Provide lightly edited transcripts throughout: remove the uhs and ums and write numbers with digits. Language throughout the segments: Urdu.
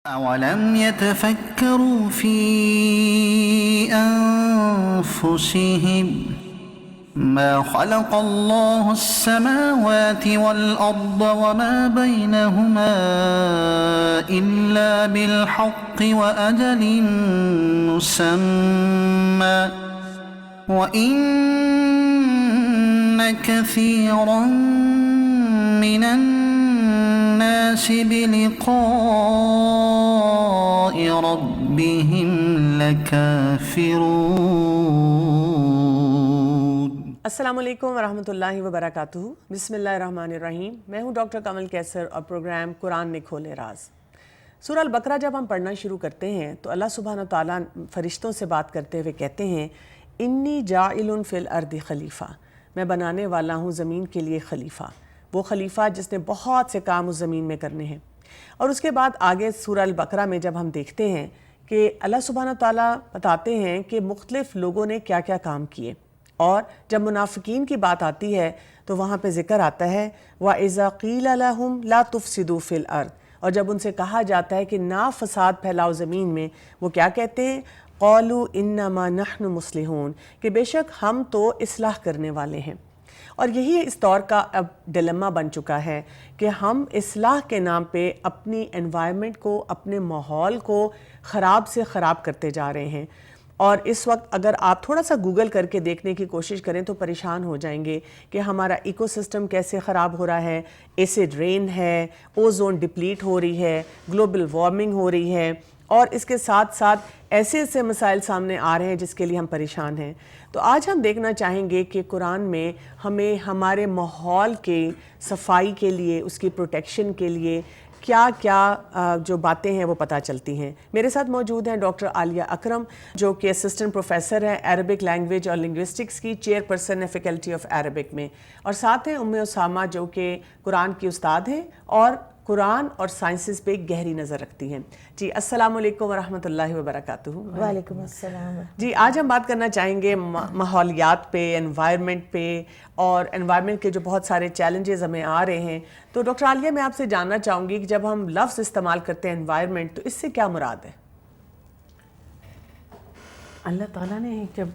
أولم يتفكروا في أنفسهم ما خلق الله السماوات والأرض وما بينهما إلا بالحق وأجل مسمى وإن كثيرا من الناس بلقاء ربهم لكافرون۔ السلام علیکم ورحمۃ اللہ وبرکاتہ۔ بسم اللہ الرحمن الرحیم۔ میں ہوں ڈاکٹر کمل کیسر اور پروگرام قرآن نے کھولے راز۔ سورہ البقرہ جب ہم پڑھنا شروع کرتے ہیں تو اللہ سبحانہ وتعالیٰ فرشتوں سے بات کرتے ہوئے کہتے ہیں انی جاعل فی الارض خلیفہ، میں بنانے والا ہوں زمین کے لیے خلیفہ، وہ خلیفہ جس نے بہت سے کام اس زمین میں کرنے ہیں۔ اور اس کے بعد آگے سورہ البقرہ میں جب ہم دیکھتے ہیں کہ اللہ سبحانہ وتعالیٰ بتاتے ہیں کہ مختلف لوگوں نے کیا کیا کام کیے، اور جب منافقین کی بات آتی ہے تو وہاں پہ ذکر آتا ہے وَإِذَا قِيلَ لَهُمْ لَا تُفْسِدُوا فِي الْأَرْضِ، اور جب ان سے کہا جاتا ہے کہ نہ فساد پھیلاؤ زمین میں، وہ کیا کہتے ہیں؟ قَالُوا إِنَّمَا نَحْنُ مُصْلِحُونَ، کہ بے شک ہم تو اصلاح کرنے والے ہیں۔ اور یہی اس دور کا اب ڈیلیما بن چکا ہے کہ ہم اصلاح کے نام پہ اپنی انوائرمنٹ کو، اپنے ماحول کو خراب سے خراب کرتے جا رہے ہیں۔ اور اس وقت اگر آپ تھوڑا سا گوگل کر کے دیکھنے کی کوشش کریں تو پریشان ہو جائیں گے کہ ہمارا ایکو سسٹم کیسے خراب ہو رہا ہے، ایسڈ رین ہے، اوزون ڈپلیٹ ہو رہی ہے، گلوبل وارمنگ ہو رہی ہے، اور اس کے ساتھ ساتھ ایسے ایسے مسائل سامنے آ رہے ہیں جس کے لیے ہم پریشان ہیں۔ تو آج ہم دیکھنا چاہیں گے کہ قرآن میں ہمیں ہمارے ماحول کے صفائی کے لیے، اس کی پروٹیکشن کے لیے کیا کیا جو باتیں ہیں وہ پتہ چلتی ہیں۔ میرے ساتھ موجود ہیں ڈاکٹر عالیہ اکرم، جو کہ اسسٹنٹ پروفیسر ہیں عربک لینگویج اور لنگوسٹکس کی، چیئر پرسن ہے فیکلٹی آف عربک میں، اور ساتھ ہیں اسامہ جو کہ قرآن کی استاد ہیں اور قرآن اور سائنسز پہ گہری نظر رکھتی ہیں۔ جی السلام علیکم ورحمۃ اللہ وبرکاتہ۔ وعلیکم السلام۔ جی آج ہم بات کرنا چاہیں گے ماحولیات پہ، انوائرمنٹ پہ، اور انوائرمنٹ کے جو بہت سارے چیلنجز ہمیں آ رہے ہیں۔ تو ڈاکٹر عالیہ میں آپ سے جاننا چاہوں گی کہ جب ہم لفظ استعمال کرتے ہیں انوائرمنٹ تو اس سے کیا مراد ہے؟ اللہ تعالیٰ نے جب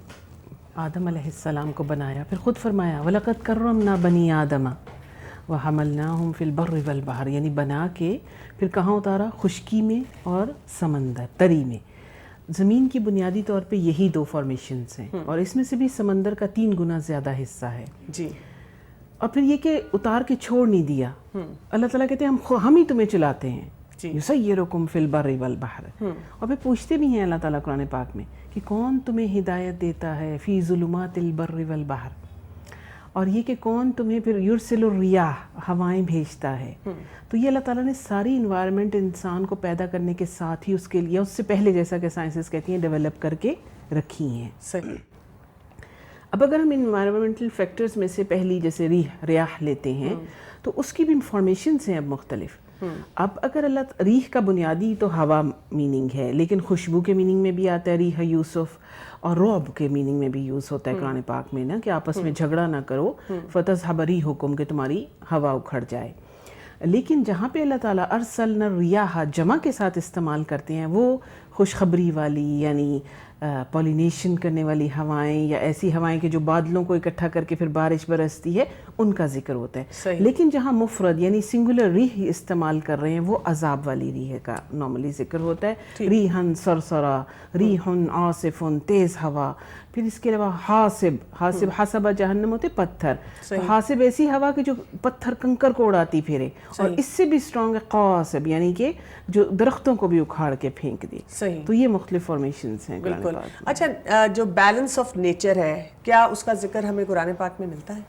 آدم علیہ السلام کو بنایا پھر خود فرمایا وَلَقَدْ كَرَّمْنَا بَنِي آدَمَ وَحَمَلْنَاهُمْ فِي الْبَرِّ وَالْبَحْرِ، یعنی بنا کے پھر کہاں اتارا؟ خشکی میں اور سمندر تری میں۔ زمین کی بنیادی طور پہ یہی دو فارمیشنز ہیں، اور اس میں سے بھی سمندر کا 3 گنا زیادہ حصہ ہے۔ جی، اور پھر یہ کہ اتار کے چھوڑ نہیں دیا۔ اللہ تعالیٰ کہتے ہیں ہم ہی تمہیں چلاتے ہیں، یُسَيِّرُكُمْ فِي الْبَرِّ وَالْبَحْرِ، اور پھر پوچھتے بھی ہیں اللہ تعالیٰ قرآن پاک میں کہ کون تمہیں ہدایت دیتا ہے فی ظلمات البر والبحر، اور یہ کہ کون تمہیں پھر یرسل الریاح، ہوائیں بھیجتا ہے۔ تو یہ اللہ تعالیٰ نے ساری انوائرمنٹ انسان کو پیدا کرنے کے ساتھ ہی اس کے لیے، اس سے پہلے جیسا کہ سائنسز کہتی ہیں ڈیولپ کر کے رکھی ہیں۔ صحیح۔ اب اگر ہم انوائرمنٹل فیکٹرز میں سے پہلی جیسے ریاح لیتے ہیں تو اس کی بھی انفارمیشنز ہیں اب مختلف۔ اب اگر ریح کا بنیادی تو ہوا میننگ ہے، لیکن خوشبو کے میننگ میں بھی آتا ہے ریح یوسف، اور رعب کے میننگ میں بھی یوز ہوتا ہے قرآن پاک میں نا، کہ آپس میں جھگڑا نہ کرو فَتَذْهَبَ رِيحُكُمْ، کہ تمہاری ہوا اکھڑ جائے۔ لیکن جہاں پہ اللہ تعالیٰ ارسلنا الریاح جمع کے ساتھ استعمال کرتے ہیں، وہ خوشخبری والی یعنی پولینیشن کرنے والی ہوائیں، یا ایسی ہوائیں کہ جو بادلوں کو اکٹھا کر کے پھر بارش برستی ہے، ان کا ذکر ہوتا ہے۔ لیکن جہاں مفرد یعنی سنگولر ریح استعمال کر رہے ہیں وہ عذاب والی ریح کا نارملی ذکر ہوتا ہے، ریحن سرسرا، ریحن عاصف، تیز ہوا۔ پھر اس کے علاوہ حاسب حسب جہنم ہوتے پتھر، حاسب ایسی ہوا کہ جو پتھر کنکر کو اڑاتی پھرے، اور اس سے بھی اسٹرانگ ہے قاصب، یعنی کہ جو درختوں کو بھی اکھاڑ کے پھینک دے۔ تو یہ مختلف فارمیشنز ہیں۔ بالکل۔ اچھا، جو بیلنس آف نیچر ہے، کیا اس کا ذکر ہمیں قرآن پاک میں ملتا ہے؟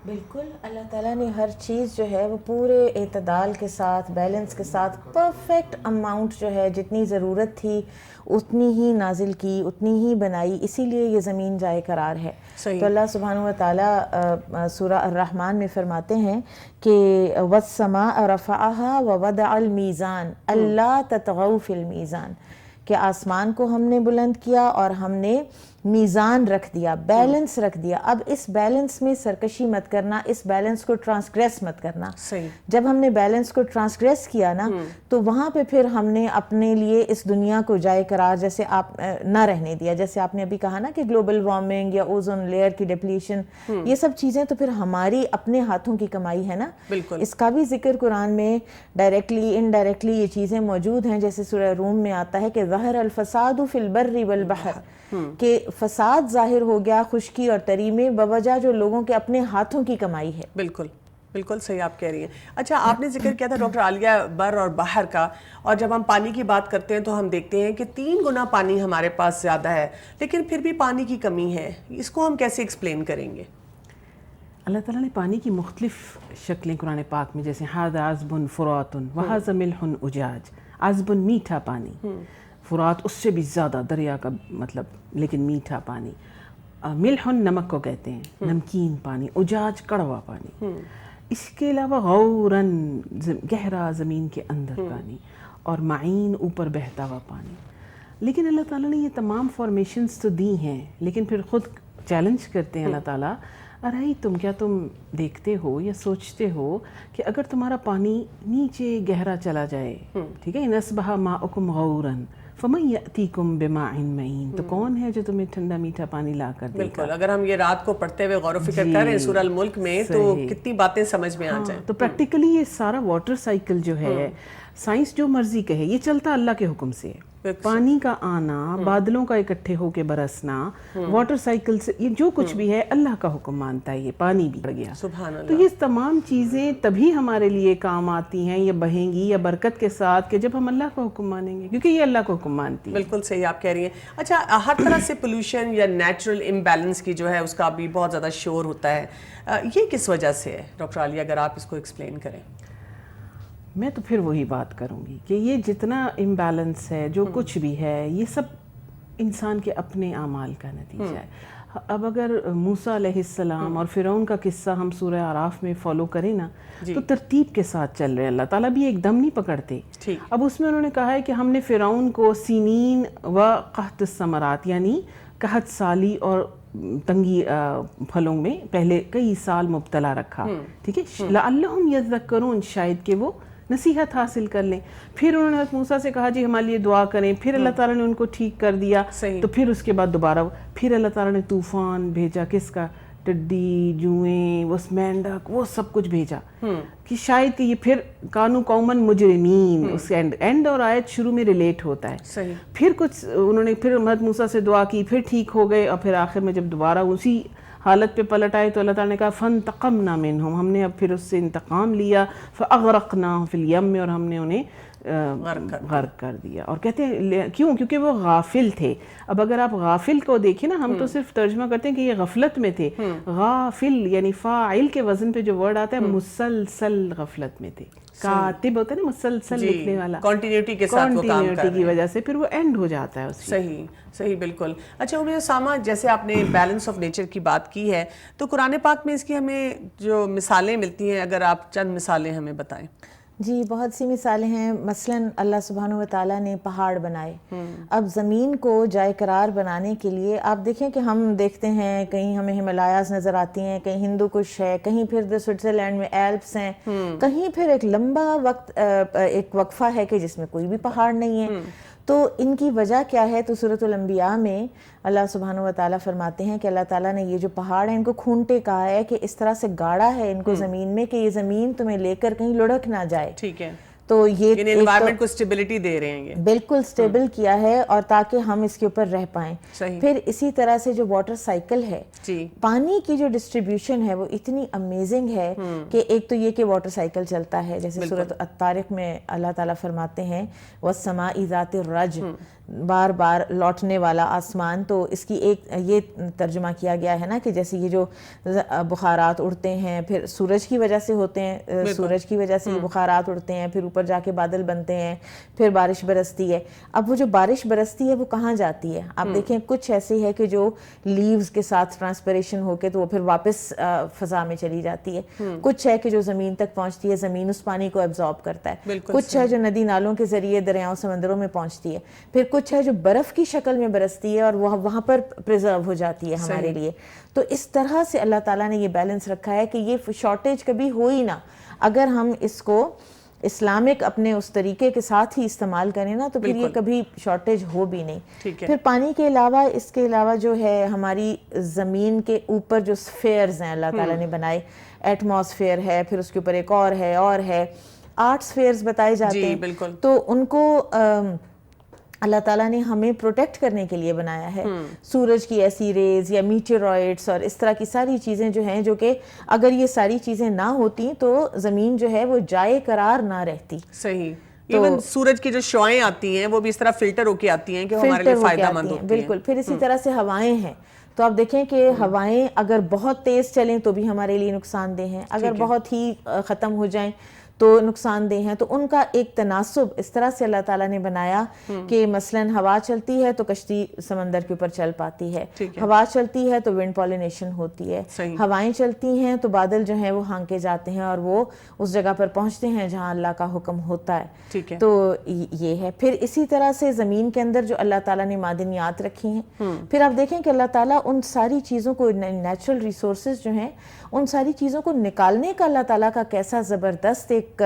بالکل، اللہ تعالیٰ نے ہر چیز جو ہے وہ پورے اعتدال کے ساتھ، بیلنس کے ساتھ، پرفیکٹ اماؤنٹ جو ہے جتنی ضرورت تھی اتنی ہی نازل کی، اتنی ہی بنائی، اسی لیے یہ زمین جائے قرار ہے۔ تو اللہ سبحانہ و تعالیٰ سورہ الرحمن میں فرماتے ہیں کہ وَالسَّمَاءَ رَفَعَهَا وَوَضَعَ الْمِيزَانَ أَلَّا تَطْغَوْا فِي الْمِيزَانِ، کہ آسمان کو ہم نے بلند کیا اور ہم نے میزان رکھ دیا, بیلنس رکھ دیا. اب اس بیلنس میں سرکشی مت کرنا, اس بیلنس کو ٹرانسگریس مت کرنا. صحیح. جب ہم نے بیلنس کو ٹرانسگریس کیا نا تو وہاں پہ پھر ہم نے اپنے لیے اس دنیا کو جائے قرار جیسے آپ نہ رہنے دیا. جیسے آپ نے ابھی کہا نا کہ گلوبل وارمنگ یا اوزون لیئر کی ڈپلیشن, یہ سب چیزیں تو پھر ہماری اپنے ہاتھوں کی کمائی ہے نا. بالکل. اس کا بھی ذکر قرآن میں ڈائریکٹلی انڈائریکٹلی یہ چیزیں موجود ہیں. جیسے سورہ روم میں آتا ہے کہ ظہر الفساد فی البر والبحر, کہ فساد ظاہر ہو گیا خشکی اور تری میں بوجہ جو لوگوں کے اپنے ہاتھوں کی کمائی ہے. بالکل بالکل صحیح آپ کہہ رہی ہیں. اچھا, آپ نے ذکر کیا تھا ڈاکٹر عالیہ بر اور بحر کا, اور جب ہم پانی کی بات کرتے ہیں تو ہم دیکھتے ہیں کہ 3 گنا پانی ہمارے پاس زیادہ ہے, لیکن پھر بھی پانی کی کمی ہے. اس کو ہم کیسے ایکسپلین کریں گے؟ اللہ تعالیٰ نے پانی کی مختلف شکلیں قرآن پاک میں, جیسے ھذا عذب فرات وھذا ملح اجاج. عذب میٹھا پانی, فرات اس سے بھی زیادہ دریا کا مطلب, لیکن میٹھا پانی. ملح نمک کو کہتے ہیں, نمکین پانی. اجاج کڑوا پانی. اس کے علاوہ غوراً گہرا زمین کے اندر پانی, اور معین اوپر بہتا ہوا پانی. لیکن اللہ تعالیٰ نے یہ تمام فارمیشنز تو دی ہیں, لیکن پھر خود چیلنج کرتے ہیں اللہ تعالیٰ, ارے تم کیا تم دیکھتے ہو یا سوچتے ہو کہ اگر تمہارا پانی نیچے گہرا چلا جائے, ٹھیک ہے, نصبح ماؤکم غوراً فمن یأتیکم بماء معین, تو کون ہے جو تمہیں ٹھنڈا میٹھا پانی لا کر دے گا. بالکل. اگر ہم یہ رات کو پڑھتے ہوئے غور و فکر کر رہے ہیں سورہ الملک میں, تو کتنی باتیں سمجھ میں آ جائیں. تو پریکٹیکلی یہ سارا واٹر سائیکل جو ہے, سائنس جو مرضی کہے, یہ چلتا اللہ کے حکم سے ہے. پانی کا آنا, بادلوں کا اکٹھے ہو کے برسنا, واٹر سائیکل سے, یہ جو کچھ بھی ہے اللہ کا حکم مانتا ہے. یہ پانی بھی بڑھ گیا. سبحان اللہ. تو یہ تمام چیزیں تبھی ہمارے لیے کام آتی ہیں یا بہیں گی یا برکت کے ساتھ, کہ جب ہم اللہ کا حکم مانیں گے, کیونکہ یہ اللہ کو حکم مانتی ہے. بالکل صحیح آپ کہہ رہی ہیں. اچھا, ہر طرح سے پولوشن یا نیچرل امبیلنس کی جو ہے اس کا بھی بہت زیادہ شور ہوتا ہے. یہ کس وجہ سے ہے ڈاکٹر عالیہ, اگر آپ اس کو ایکسپلین کریں؟ میں تو پھر وہی بات کروں گی کہ یہ جتنا امبیلنس ہے, جو کچھ بھی ہے, یہ سب انسان کے اپنے اعمال کا نتیجہ ہے. اب اگر موسیٰ علیہ السلام اور فرعون کا قصہ ہم سورہ اعراف میں فالو کریں نا, تو ترتیب کے ساتھ چل رہے. اللہ تعالیٰ بھی ایک دم نہیں پکڑتے. اب اس میں انہوں نے کہا ہے کہ ہم نے فرعون کو سینین و قحط الثمرات, یعنی قحط سالی اور تنگی پھلوں میں پہلے کئی سال مبتلا رکھا, ٹھیک ہے, لعلہم یذکرون, شاید کہ وہ نصیحت حاصل کر لیں. پھر انہوں نے موسیٰ سے کہا جی ہمارے لیے دعا کریں, پھر اللہ تعالیٰ نے ان کو ٹھیک کر دیا. تو پھر اس کے بعد دوبارہ پھر اللہ تعالیٰ نے طوفان بھیجا, کس کا, ٹڈی, جوئیں, وہ مینڈک, وہ سب کچھ بھیجا, کہ شاید کہ یہ پھر کانو قومن مجرمین, اس اینڈ اور آیت شروع میں ریلیٹ ہوتا ہے. پھر کچھ انہوں نے پھر حضرت موسیٰ سے دعا کی, پھر ٹھیک ہو گئے, اور پھر آخر میں جب دوبارہ اسی حالت پہ پلٹ آئے تو اللہ تعالیٰ نے کہا فانتقمنا منہم, ہم نے اب پھر اس سے انتقام لیا, فاغرقناہم فی الیم میں, اور ہم نے انہیں غرق کر دیا. اور کہتے ہیں کیوں, کیونکہ وہ غافل تھے. اب اگر آپ غافل کو دیکھیں نا, ہم تو صرف ترجمہ کرتے ہیں کہ یہ غفلت میں تھے. غافل یعنی فاعل کے وزن پہ جو ورڈ آتا ہے, مسلسل غفلت میں تھے. کاتب ہوتا ہے نا مسلسل لکھنے والا, کنٹینیوٹی کے ساتھ وہ کام کر رہے ہیں, کنٹینیوٹی کی وجہ سے پھر وہ اینڈ ہو جاتا ہے اس. صحیح بالکل. اچھا ام اسامہ, جیسے آپ نے بیلنس آف نیچر کی بات کی ہے, تو قرآن پاک میں اس کی ہمیں جو مثالیں ملتی ہیں, اگر آپ چند مثالیں ہمیں بتائیں. جی بہت سی مثالیں ہیں. مثلاً اللہ سبحانہ و تعالیٰ نے پہاڑ بنائے. اب زمین کو جائے قرار بنانے کے لیے آپ دیکھیں کہ ہم دیکھتے ہیں کہیں ہمیں ہمالیاز نظر آتی ہیں, کہیں ہندو کش ہے, کہیں پھر سوئٹزرلینڈ میں ایلپس ہیں, کہیں پھر ایک لمبا وقت ایک وقفہ ہے کہ جس میں کوئی بھی پہاڑ نہیں ہے. تو ان کی وجہ کیا ہے؟ تو سورۃ الانبیاء میں اللہ سبحانہ و تعالیٰ فرماتے ہیں کہ اللہ تعالیٰ نے یہ جو پہاڑ ہیں ان کو کھونٹے کہا ہے, کہ اس طرح سے گاڑا ہے ان کو زمین میں کہ یہ زمین تمہیں لے کر کہیں لڑک نہ جائے. ٹھیک ہے, تو یہ انوائرمنٹ کو سٹیبلٹی دے رہے ہیں, بالکل سٹیبل کیا ہے, اور تاکہ ہم اس کے اوپر رہ پائیں. پھر اسی طرح سے جو واٹر سائیکل ہے, پانی کی جو ڈسٹریبیوشن ہے وہ اتنی امیزنگ ہے کہ ایک تو یہ کہ واٹر سائیکل چلتا ہے, جیسے سورۃ الطارق میں اللہ تعالیٰ فرماتے ہیں وَالسَّمَاءِ ذَاتِ الرَّجْ, بار بار لوٹنے والا آسمان. تو اس کی ایک یہ ترجمہ کیا گیا ہے نا کہ جیسے یہ جو بخارات اڑتے ہیں, پھر سورج کی وجہ سے ہوتے ہیں, سورج کی وجہ سے یہ بخارات اڑتے ہیں, پھر اوپر جا کے بادل بنتے ہیں, پھر بارش برستی ہے. اب وہ جو بارش برستی ہے وہ کہاں جاتی ہے؟ آپ دیکھیں کچھ ایسی ہے کہ جو لیوز کے ساتھ ٹرانسپریشن ہو کے تو وہ پھر واپس فضا میں چلی جاتی ہے. کچھ ہے کہ جو زمین تک پہنچتی ہے, زمین اس پانی کو ایبزارب کرتا ہے. کچھ ہے جو ندی نالوں کے ذریعے دریاؤں سمندروں میں پہنچتی ہے. پھر کچھ ہے جو برف کی شکل میں برستی ہے اور وہ وہاں پر پریزرو ہو جاتی ہے ہمارے لیے. تو اس طرح سے اللہ تعالیٰ نے یہ بیلنس رکھا ہے کہ یہ شارٹیج کبھی ہو ہی نہ. اگر ہم اس کو اسلامک اپنے اس طریقے کے ساتھ ہی استعمال کریں نا تو پھر یہ کبھی شارٹیج ہو بھی نہیں. پھر پانی کے علاوہ اس کے علاوہ جو ہے ہماری زمین کے اوپر جو سفیئرز ہیں اللہ تعالیٰ نے بنائے, ایٹماسفیئر ہے, پھر اس کے اوپر ایک اور ہے 8 سفیئرز بتائے جاتے ہیں. تو ان کو اللہ تعالیٰ نے ہمیں پروٹیکٹ کرنے کے لیے بنایا ہے. سورج کی ایسی ریز یا میٹیورائٹس اور اس طرح کی ساری چیزیں جو ہیں, جو کہ اگر یہ ساری چیزیں نہ ہوتی تو زمین جو ہے وہ جائے قرار نہ رہتی. صحیح. ایون سورج کی جو شعائیں آتی ہیں وہ بھی اس طرح فلٹر ہو کے آتی ہیں کہ ہمارے لیے فائدہ مند ہوتی ہیں. بالکل. پھر اسی طرح سے ہوائیں ہیں. تو آپ دیکھیں کہ ہوائیں اگر بہت تیز چلیں تو بھی ہمارے لیے نقصان دہ ہیں, اگر بہت ہی ختم ہو جائیں تو نقصان دہ ہیں. تو ان کا ایک تناسب اس طرح سے اللہ تعالیٰ نے بنایا کہ مثلاً ہوا چلتی ہے تو کشتی سمندر کے اوپر چل پاتی ہے, ہوا چلتی ہے تو ونڈ پالینیشن ہوتی ہے, ہوائیں چلتی ہیں تو بادل جو ہیں وہ ہانکے جاتے ہیں اور وہ اس جگہ پر پہنچتے ہیں جہاں اللہ کا حکم ہوتا ہے. تو یہ ہے. پھر اسی طرح سے زمین کے اندر جو اللہ تعالیٰ نے معدنیات رکھی ہیں, پھر آپ دیکھیں کہ اللہ تعالیٰ ان ساری چیزوں کو, نیچرل ریسورسز جو ہیں ان ساری چیزوں کو نکالنے کا اللہ تعالیٰ کا کیسا زبردست ایک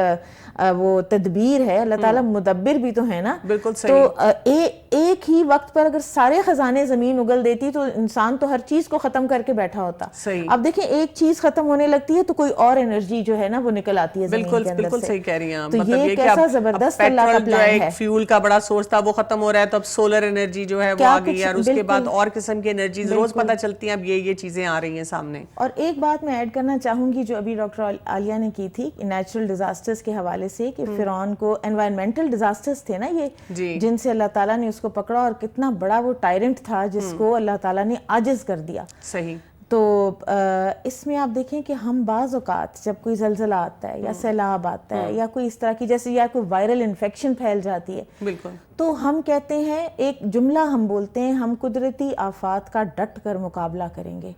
وہ تدبیر ہے. اللہ تعالیٰ مدبر بھی تو ہے نا. بالکل صحیح. تو ایک ہی وقت پر اگر سارے خزانے زمین اگل دیتی تو انسان تو ہر چیز کو ختم کر کے بیٹھا ہوتا. اب دیکھیں ایک چیز ختم ہونے لگتی ہے تو کوئی اور انرجی جو ہے نا وہ نکل آتی ہے زمین کے اندر سے. بالکل صحیح کہہ رہی ہیں آپ. تو یہ کیسا زبردست اللہ کا پلان ہے. ایک فیول کا بڑا سورس تھا وہ ختم ہو رہا ہے تو اب سولر انرجی جو ہے وہ آ گئی ہے, اور اس کے بعد اور قسم کی انرجیز روز پتہ چلتی ہیں. اب یہ چیزیں آ رہی ہیں سامنے. اور ایک بات میں ایڈ کرنا چاہوں گی جو ابھی ڈاکٹر عالیہ نے کی تھی نیچرل ڈیزاسٹرز کے حوالے سے, کہ فرعون کو انوائرمنٹل ڈیزاسٹرز تھے نا یہ, جن سے اللہ تعالیٰ نے اس کو پکڑا اور کتنا بڑا وہ ٹائرنٹ تھا جس کو اللہ تعالیٰ نے عاجز کر دیا. صحیح. تو اس میں آپ دیکھیں کہ ہم بعض اوقات جب کوئی زلزلہ آتا ہے یا سیلاب آتا ہے یا کوئی اس طرح کی جیسے یا کوئی وائرل انفیکشن پھیل جاتی ہے, بالکل, تو ہم کہتے ہیں ایک جملہ ہم بولتے ہیں, ہم قدرتی آفات کا ڈٹ کر مقابلہ کریں گے.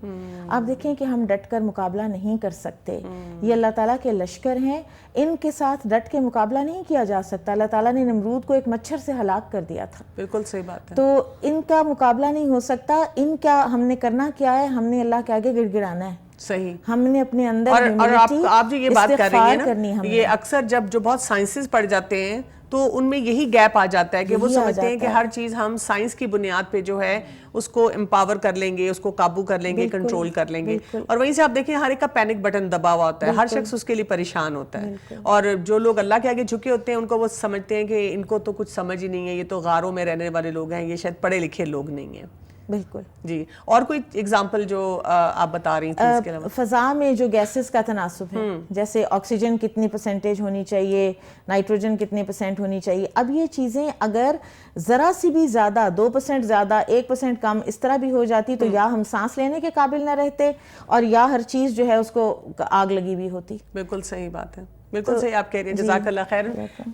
آپ دیکھیں کہ ہم ڈٹ کر مقابلہ نہیں کر سکتے. یہ اللہ تعالیٰ کے لشکر ہیں, ان کے ساتھ ڈٹ کے مقابلہ نہیں کیا جا سکتا. اللہ تعالیٰ نے نمرود کو ایک مچھر سے ہلاک کر دیا تھا. بالکل صحیح بات ہے. تو ان کا مقابلہ نہیں ہو سکتا. ان کا ہم نے کرنا کیا ہے, ہم نے اللہ کے آگے گڑ گڑانا ہے. صحیح. ہم نے اپنے اندر اور آپ جو یہ بات کر رہی ہیں نا, یہ اکثر جو بہت سائنسز پڑھ جاتے ہیں تو ان میں یہی گیپ آ جاتا ہے کہ وہ سمجھتے ہیں کہ ہر چیز ہم سائنس کی بنیاد پہ جو ہے اس کو امپاور کر لیں گے, اس کو قابو کر لیں گے, کنٹرول کر لیں گے. اور وہیں سے آپ دیکھیں ہر ایک کا پینک بٹن دبا ہوا ہوتا ہے, ہر شخص اس کے لیے پریشان ہوتا ہے. اور جو لوگ اللہ کے آگے جھکے ہوتے ہیں ان کو وہ سمجھتے ہیں کہ ان کو تو کچھ سمجھ ہی نہیں ہے, یہ تو غاروں میں رہنے والے لوگ ہیں, یہ شاید پڑھے لکھے لوگ نہیں ہیں. بالکل. جی. اور کوئی اگزامپل جو آپ بتا رہی تھیں اس کے علاوہ؟ فضا میں جو گیسز کا تناسب ہے, جیسے آکسیجن کتنی پرسنٹیج ہونی چاہیے, نائٹروجن کتنے % ہونی چاہیے. اب یہ چیزیں اگر ذرا سی بھی زیادہ 2% زیادہ 1% کم اس طرح بھی ہو جاتی تو یا ہم سانس لینے کے قابل نہ رہتے اور یا ہر چیز جو ہے اس کو آگ لگی بھی ہوتی. بالکل صحیح بات ہے. بالکل صحیح آپ کہہ رہی ہیں. جزاک اللہ خیر.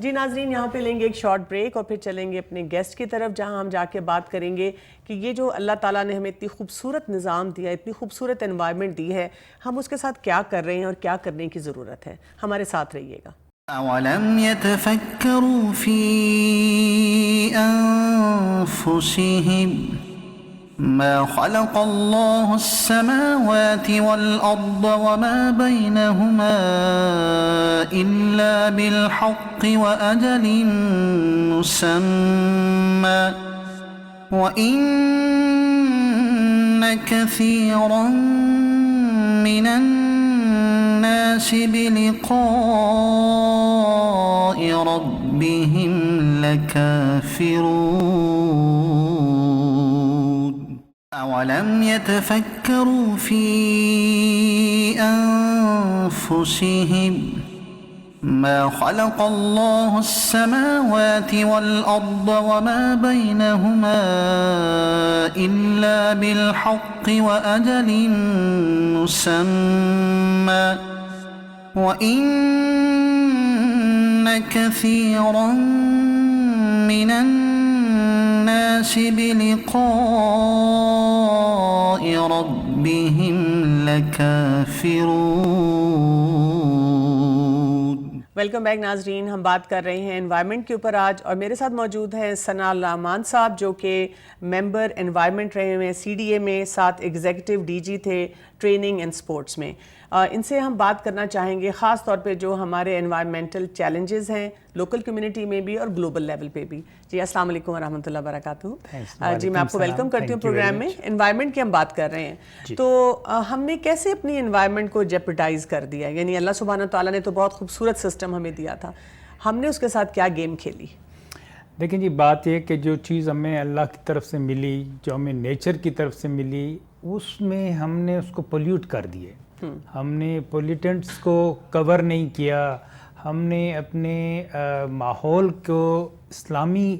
جی ناظرین, یہاں پہ لیں گے ایک شارٹ بریک اور پھر چلیں گے اپنے گیسٹ کی طرف, جہاں ہم جا کے بات کریں گے کہ یہ جو اللہ تعالیٰ نے ہمیں اتنی خوبصورت نظام دیا, اتنی خوبصورت انوائرمنٹ دی ہے, ہم اس کے ساتھ کیا کر رہے ہیں اور کیا کرنے کی ضرورت ہے. ہمارے ساتھ رہیے گا. أَوَلَمْ يَتَفَكَّرُوا فِي أَنفُسِهِمْ ما خلق الله السماوات والأرض وما بينهما إلا بالحق وأجل مسمى وإن كثيرا من الناس بلقاء ربهم لكافرون أولم يتفكروا في أنفسهم ما خلق الله السماوات والأرض وما بينهما إلا بالحق وأجل مسمى وإن كثيرا من الناس بلقاء ربهم لكافرون. ویلکم بیک ناظرین. ہم بات کر رہے ہیں انوائرمنٹ کے اوپر آج، اور میرے ساتھ موجود ہیں ثناء الرحمان صاحب جو کہ ممبر انوائرمنٹ رہے ہوئے ہیں CDA میں، ساتھ ایگزیکٹو DG تھے ٹریننگ اینڈ سپورٹس میں. ان سے ہم بات کرنا چاہیں گے خاص طور پہ جو ہمارے انوائرمنٹل چیلنجز ہیں لوکل کمیونٹی میں بھی اور گلوبل لیول پہ بھی. جی السلام علیکم ورحمۃ اللہ وبرکاتہ. جی میں آپ کو ویلکم کرتی ہوں پروگرام میں. انوائرمنٹ کی ہم بات کر رہے ہیں تو ہم نے کیسے اپنی انوائرمنٹ کو جیپرڈائز کر دیا؟ یعنی اللہ سبحانہ تعالیٰ نے تو بہت خوبصورت سسٹم ہمیں دیا تھا، ہم نے اس کے ساتھ کیا گیم کھیلی؟ دیکھیں جی، بات یہ کہ جو چیز ہمیں اللہ کی طرف سے ملی، جو ہمیں نیچر کی طرف سے ملی، اس میں ہم نے اس کو پولیوٹ کر دیے. ہم نے پولیوٹنٹس کو کور نہیں کیا، ہم نے اپنے ماحول کو اسلامی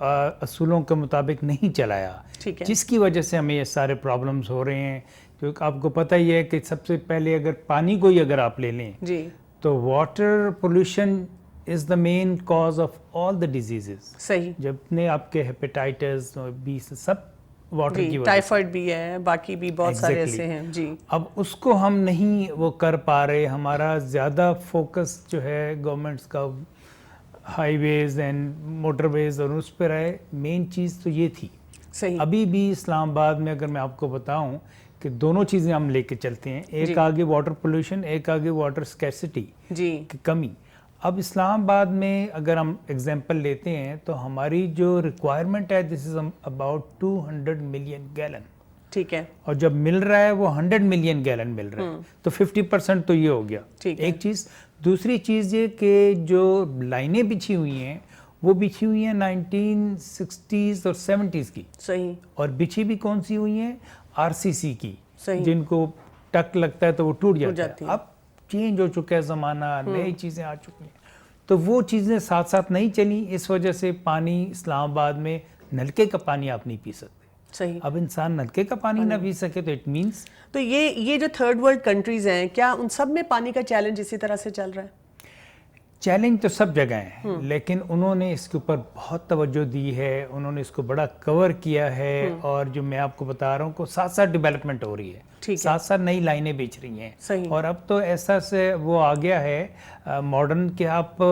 اصولوں کے مطابق نہیں چلایا، جس کی وجہ سے ہمیں یہ سارے پرابلمز ہو رہے ہیں. جو آپ کو پتہ ہی ہے کہ سب سے پہلے اگر پانی کو ہی اگر آپ لے لیں تو water pollution is the main cause of all the diseases. صحیح. جتنے آپ کے ہیپیٹائٹس بی سب واٹر کی وجہ، ٹائیفائڈ بھی ہے، باقی بھی بہت سارے ایسے ہیں. جی اب اس کو ہم نہیں وہ کر پا رہے. ہمارا زیادہ فوکس جو ہے گورنمنٹس کا ہائی ویز اینڈ موٹر ویز اور اس پہ رہے. مین چیز تو یہ تھی. صحیح. ابھی بھی اسلام آباد میں اگر میں آپ کو بتاؤں کہ دونوں چیزیں ہم لے کے چلتے ہیں، ایک آگے واٹر پولوشن، ایک آگے واٹر اسکیسٹی کی کمی. اب اسلام آباد میں اگر ہم اگزامپل لیتے ہیں تو ہماری جو ریکوائرمنٹ ہے دس از اباؤٹ 200 ملین گیلن. ٹھیک ہے. اور جب مل رہا ہے وہ 100 ملین گیلن مل رہا ہے، تو 50% تو یہ ہو گیا. ایک چیز. دوسری چیز یہ کہ جو لائنیں بچھی ہوئی ہیں وہ بچھی ہوئی ہیں 1960s اور 70s کی. صحیح. اور بچھی بھی کون سی ہوئی ہیں؟ RCC کی. صحیح. جن کو ٹک لگتا ہے تو وہ ٹوٹ جاتا ہے. اب چینج ہو چکا ہے زمانہ، نئی چیزیں آ چکی ہیں، تو وہ چیزیں ساتھ ساتھ نہیں چلیں. اس وجہ سے پانی اسلام آباد میں نلکے کا پانی آپ نہیں پی سکتے. صحیح. اب انسان نلکے کا پانی نہ پی سکے تو اٹ مینس تو یہ جو تھرڈ ورلڈ کنٹریز ہیں، کیا ان سب میں پانی کا چیلنج اسی طرح سے چل رہا ہے؟ چیلنج تو سب جگہ ہیں، لیکن انہوں نے اس کے اوپر بہت توجہ دی ہے، انہوں نے اس کو بڑا کور کیا ہے. اور جو میں آپ کو بتا رہا ہوں کو ساتھ ساتھ ڈیولپمنٹ ہو رہی ہے، ساتھ ساتھ نئی لائنیں بیچ رہی ہیں. اور اب تو ایسا سے وہ آ گیا ہے ماڈرن کہ آپ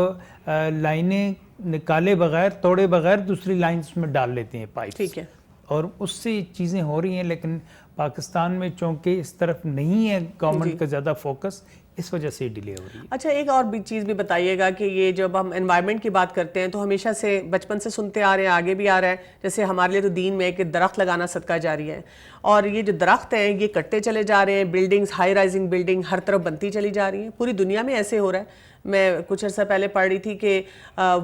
لائنیں نکالے بغیر، توڑے بغیر دوسری لائنز میں ڈال لیتے ہیں پائپ. ٹھیک ہے. اور اس سے چیزیں ہو رہی ہیں، لیکن پاکستان میں چونکہ اس طرف نہیں ہے گورنمنٹ کا زیادہ فوکس، اس وجہ سے ڈیلے ہو رہی ہے. اچھا، ایک اور بھی چیز بھی بتائیے گا کہ یہ جب ہم انوائرمنٹ کی بات کرتے ہیں تو ہمیشہ سے بچپن سے سنتے آ رہے ہیں، آگے بھی آ رہا ہے، جیسے ہمارے لیے تو دین میں ایک درخت لگانا صدقہ جاری ہے، اور یہ جو درخت ہیں یہ کٹتے چلے جا رہے ہیں. بلڈنگز، ہائی رائزنگ بلڈنگ ہر طرف بنتی چلی جا رہی ہیں. پوری دنیا میں ایسے ہو رہا ہے. میں کچھ عرصہ پہلے پڑھ رہی تھی کہ